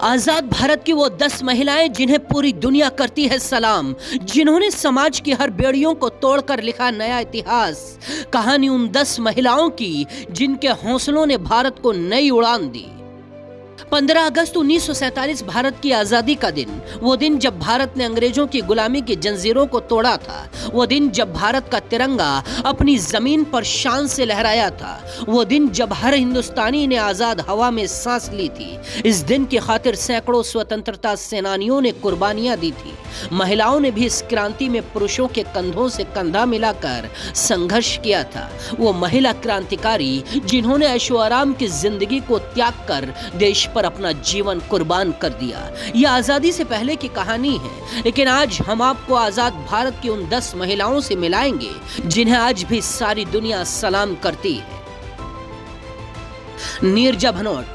आजाद भारत की वो 10 महिलाएं जिन्हें पूरी दुनिया करती है सलाम, जिन्होंने समाज की हर बेड़ियों को तोड़कर लिखा नया इतिहास। कहानी उन 10 महिलाओं की जिनके हौसलों ने भारत को नई उड़ान दी। 15 अगस्त 1947 भारत की आजादी का दिन, वो दिन जब भारत ने अंग्रेजों की गुलामी की जंजीरों को तोड़ा था। वो दिन जब भारत का तिरंगा अपनी जमीन पर शान से लहराया था। वो दिन जब हर हिंदुस्तानी ने आजाद हवा में सांस ली थी। इस दिन की खातिर सैकड़ों स्वतंत्रता सेनानियों ने कुर्बानियां दी थी। महिलाओं ने भी इस क्रांति में पुरुषों के कंधों से कंधा मिलाकर संघर्ष किया था। वो महिला क्रांतिकारी जिन्होंने ऐशो आराम की जिंदगी को त्याग कर देश पर अपना जीवन कुर्बान कर दिया। यह आजादी से पहले की कहानी है, लेकिन आज हम आपको आजाद भारत की उन 10 महिलाओं से मिलाएंगे जिन्हें आज भी सारी दुनिया सलाम करती है। नीरजा भनोट।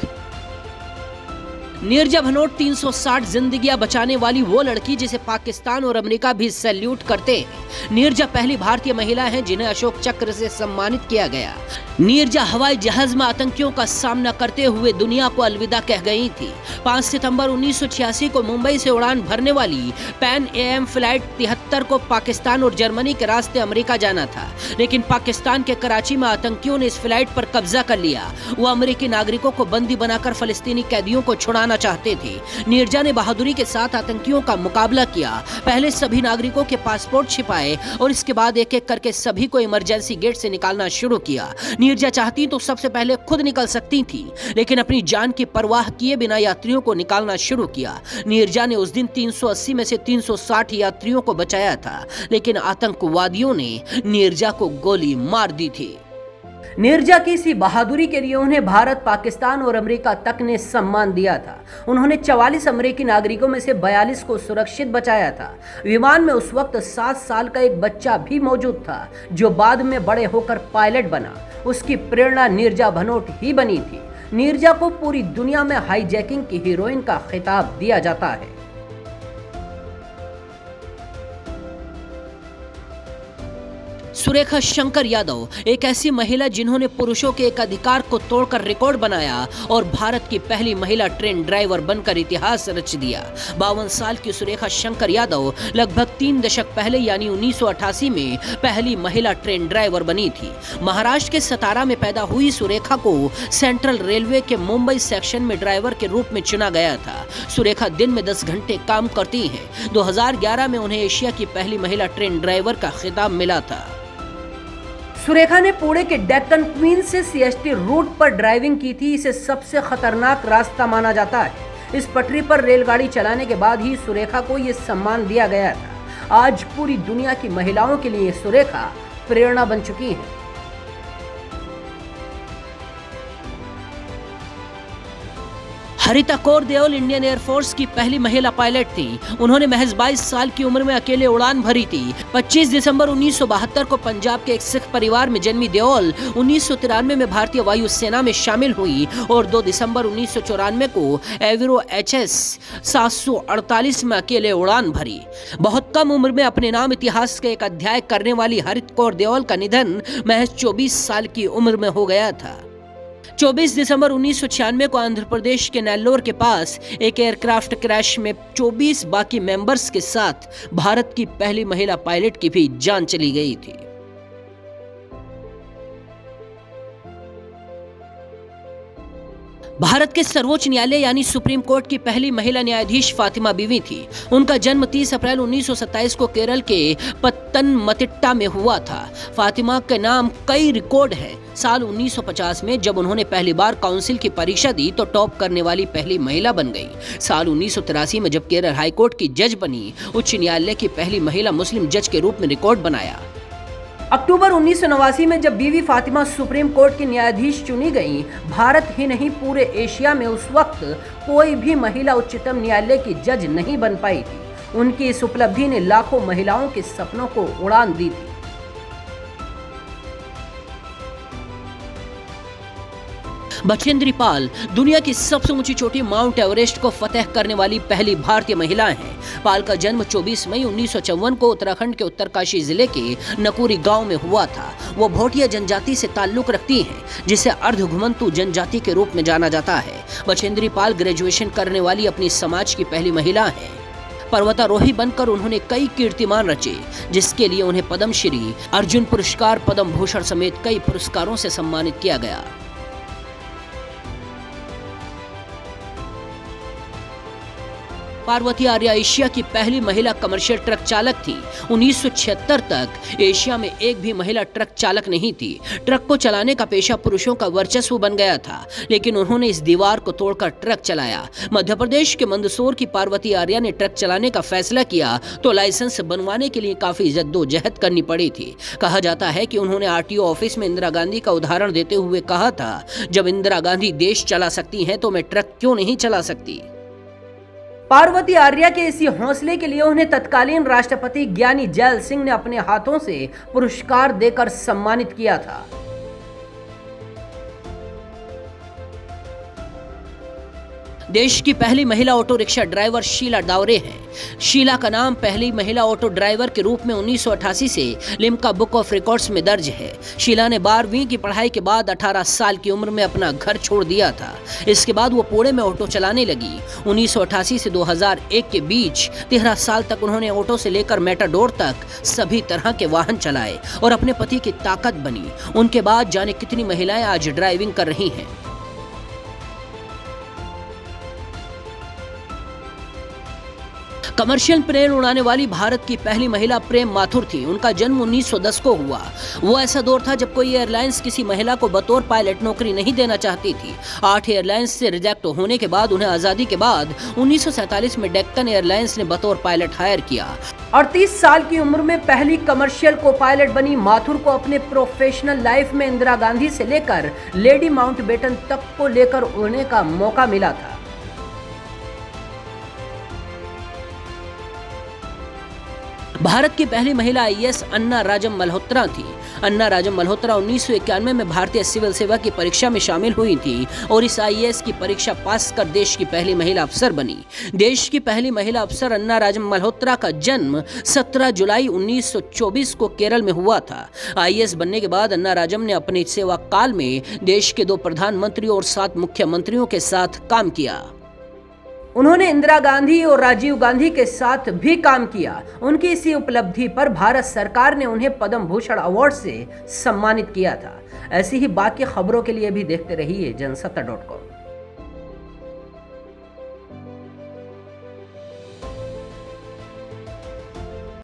नीरजा भनोट 360 जिंदगियां बचाने वाली वो लड़की जिसे पाकिस्तान और अमेरिका भी सैल्यूट करते हैं। नीरजा पहली भारतीय महिला हैं जिन्हें अशोक चक्र से सम्मानित किया गया। नीरजा हवाई जहाज में आतंकियों का सामना करते हुए दुनिया को अलविदा कह गई थी। 5 सितंबर 1986 को मुंबई से उड़ान भरने वाली पैन AM फ्लाइट 73 को पाकिस्तान और जर्मनी के रास्ते अमेरिका जाना था, लेकिन पाकिस्तान के कराची में आतंकियों ने इस फ्लाइट पर कब्जा कर लिया। वो अमेरिकी नागरिकों को बंदी बनाकर फलस्तीनी कैदियों को छुड़ाना चाहते थे। नीरजा ने बहादुरी के साथ आतंकियों का मुकाबला किया। पहले सभी नागरिकों के पासपोर्ट छिपाए और इसके बाद एक एक करके सभी को इमरजेंसी गेट से निकालना शुरू किया। नीरजा चाहती तो सबसे पहले खुद निकल सकती थी, लेकिन अपनी जान की परवाह किए बिना यात्रियों को निकालना शुरू किया। नीरजा ने उस दिन 380 में से 360 यात्रियों को बचाया था, लेकिन आतंकवादियों ने नीरजा को गोली मार दी थी। नीरजा की इसी बहादुरी के लिए उन्हें भारत, पाकिस्तान और अमेरिका तक ने सम्मान दिया था। उन्होंने 44 अमेरिकी नागरिकों में से 42 को सुरक्षित बचाया था। विमान में उस वक्त 7 साल का एक बच्चा भी मौजूद था, जो बाद में बड़े होकर पायलट बना। उसकी प्रेरणा नीरजा भनोट ही बनी थी। नीरजा को पूरी दुनिया में हाईजैकिंग की हीरोइन का खिताब दिया जाता है। सुरेखा शंकर यादव एक ऐसी महिला जिन्होंने पुरुषों के एक अधिकार को तोड़कर रिकॉर्ड बनाया और भारत की पहली महिला ट्रेन ड्राइवर बनकर इतिहास रच दिया। 52 साल की सुरेखा शंकर यादव लगभग 3 दशक पहले यानी 1988 में पहली महिला ट्रेन ड्राइवर बनी थी। महाराष्ट्र के सतारा में पैदा हुई सुरेखा को सेंट्रल रेलवे के मुंबई सेक्शन में ड्राइवर के रूप में चुना गया था। सुरेखा दिन में 10 घंटे काम करती हैं। 2011 में उन्हें एशिया की पहली महिला ट्रेन ड्राइवर का खिताब मिला था। सुरेखा ने पुणे के डेक्कन क्वीन से CST रूट पर ड्राइविंग की थी। इसे सबसे खतरनाक रास्ता माना जाता है। इस पटरी पर रेलगाड़ी चलाने के बाद ही सुरेखा को यह सम्मान दिया गया था। आज पूरी दुनिया की महिलाओं के लिए सुरेखा प्रेरणा बन चुकी है। हरिता कौर देओल इंडियन एयरफोर्स की पहली महिला पायलट थी। उन्होंने महज 22 साल की उम्र में अकेले उड़ान भरी थी। 25 दिसंबर 1972 को पंजाब के एक सिख परिवार में जन्मी देओल 1993 में भारतीय वायुसेना में शामिल हुई और 2 दिसंबर 1994 को एविरो HS 748 में अकेले उड़ान भरी। बहुत कम उम्र में अपने नाम इतिहास का एक अध्याय करने वाली हरिता कौर देओल का निधन महज 24 साल की उम्र में हो गया था। 24 दिसंबर 1996 को आंध्र प्रदेश के नेल्लोर के पास एक एयरक्राफ्ट क्रैश में 24 बाकी मेंबर्स के साथ भारत की पहली महिला पायलट की भी जान चली गई थी। भारत के सर्वोच्च न्यायालय यानी सुप्रीम कोर्ट की पहली महिला न्यायाधीश फातिमा बीवी थी। उनका जन्म 30 अप्रैल 1927 को केरल के पत्तनमतिट्टा में हुआ था। फातिमा के नाम कई रिकॉर्ड हैं। साल 1950 में जब उन्होंने पहली बार काउंसिल की परीक्षा दी तो टॉप करने वाली पहली महिला बन गई। साल 1983 में जब केरल हाईकोर्ट की जज बनी, उच्च न्यायालय की पहली महिला मुस्लिम जज के रूप में रिकॉर्ड बनाया। अक्टूबर 1989 में जब बीवी फातिमा सुप्रीम कोर्ट की न्यायाधीश चुनी गईं, भारत ही नहीं पूरे एशिया में उस वक्त कोई भी महिला उच्चतम न्यायालय की जज नहीं बन पाई थी। उनकी इस उपलब्धि ने लाखों महिलाओं के सपनों को उड़ान दी थी। बछेंद्री पाल दुनिया की सबसे ऊंची चोटी माउंट एवरेस्ट को फतेह करने वाली पहली भारतीय महिला हैं। पाल का जन्म 24 मई 1954 को उत्तराखंड के उत्तरकाशी जिले के नकुरी गांव में हुआ था। वो भोटिया जनजाति से ताल्लुक रखती हैं, जिसे अर्धघुमंतु जनजाति के रूप में जाना जाता है। बछेंद्री पाल ग्रेजुएशन करने वाली अपनी समाज की पहली महिला है। पर्वतारोही बनकर उन्होंने कई कीर्तिमान रचे, जिसके लिए उन्हें पद्मश्री, अर्जुन पुरस्कार, पद्म भूषण समेत कई पुरस्कारों से सम्मानित किया गया। पार्वती आर्या एशिया की पहली महिला कमर्शियल ट्रक चालक थी। 1976 तक एशिया में एक भी महिला ट्रक चालक नहीं थी। ट्रक को चलाने का पेशा पुरुषों का वर्चस्व बन गया था, लेकिन उन्होंने इस दीवार को तोड़कर ट्रक चलाया। मध्य प्रदेश के मंदसौर की पार्वती आर्या ने ट्रक चलाने का फैसला किया तो लाइसेंस बनवाने के लिए काफी जद्दोजहद करनी पड़ी थी। कहा जाता है कि उन्होंने आरटीओ ऑफिस में इंदिरा गांधी का उदाहरण देते हुए कहा था, जब इंदिरा गांधी देश चला सकती हैं तो मैं ट्रक क्यों नहीं चला सकती। पार्वती आर्या के इसी हौसले के लिए उन्हें तत्कालीन राष्ट्रपति ज्ञानी जैल सिंह ने अपने हाथों से पुरस्कार देकर सम्मानित किया था। देश की पहली महिला auto rickshaw driver Sheela Dawre हैं। शीला का नाम पहली महिला ऑटो ड्राइवर के रूप में 1988 से लिम्का बुक ऑफ रिकॉर्ड्स में दर्ज है। शीला ने 12वीं की पढ़ाई के बाद 18 साल की उम्र में अपना घर छोड़ दिया था। इसके बाद वो पुणे में ऑटो चलाने लगी। 1988 से 2001 के बीच 13 साल तक उन्होंने ऑटो से लेकर मेटाडोर तक सभी तरह के वाहन चलाए और अपने पति की ताकत बनी। उनके बाद जाने कितनी महिलाएं आज ड्राइविंग कर रही हैं। कमर्शियल प्लेन उड़ाने वाली भारत की पहली महिला प्रेम माथुर थी। उनका जन्म 1910 को हुआ। वो ऐसा दौर था जब कोई एयरलाइंस किसी महिला को बतौर पायलट नौकरी नहीं देना चाहती थी। 8 एयरलाइंस से रिजेक्ट होने के बाद उन्हें आजादी के बाद 1947 में डेक्कन एयरलाइंस ने बतौर पायलट हायर किया। 38 साल की उम्र में पहली कमर्शियल को पायलट बनी माथुर को अपने प्रोफेशनल लाइफ में इंदिरा गांधी से लेकर लेडी माउंटबेटन तक को लेकर उड़ने का मौका मिला था। भारत की पहली महिला आईएएस अन्ना राजम मल्होत्रा थी। अन्ना राजम मल्होत्रा 1991 में भारतीय सिविल सेवा की परीक्षा में शामिल हुई थी और इस आईएएस की परीक्षा पास कर देश की पहली महिला अफसर बनी। देश की पहली महिला अफसर अन्ना राजम मल्होत्रा का जन्म 17 जुलाई 1924 को केरल में हुआ था। आईएएस बनने के बाद अन्ना राजम ने अपने सेवा काल में देश के 2 प्रधानमंत्री और 7 मुख्यमंत्रियों के साथ काम किया। उन्होंने इंदिरा गांधी और राजीव गांधी के साथ भी काम किया। उनकी इसी उपलब्धि पर भारत सरकार ने उन्हें पद्म भूषण अवार्ड से सम्मानित किया था। ऐसी ही बाकी खबरों के लिए भी देखते रहिए जनसत्ता.com।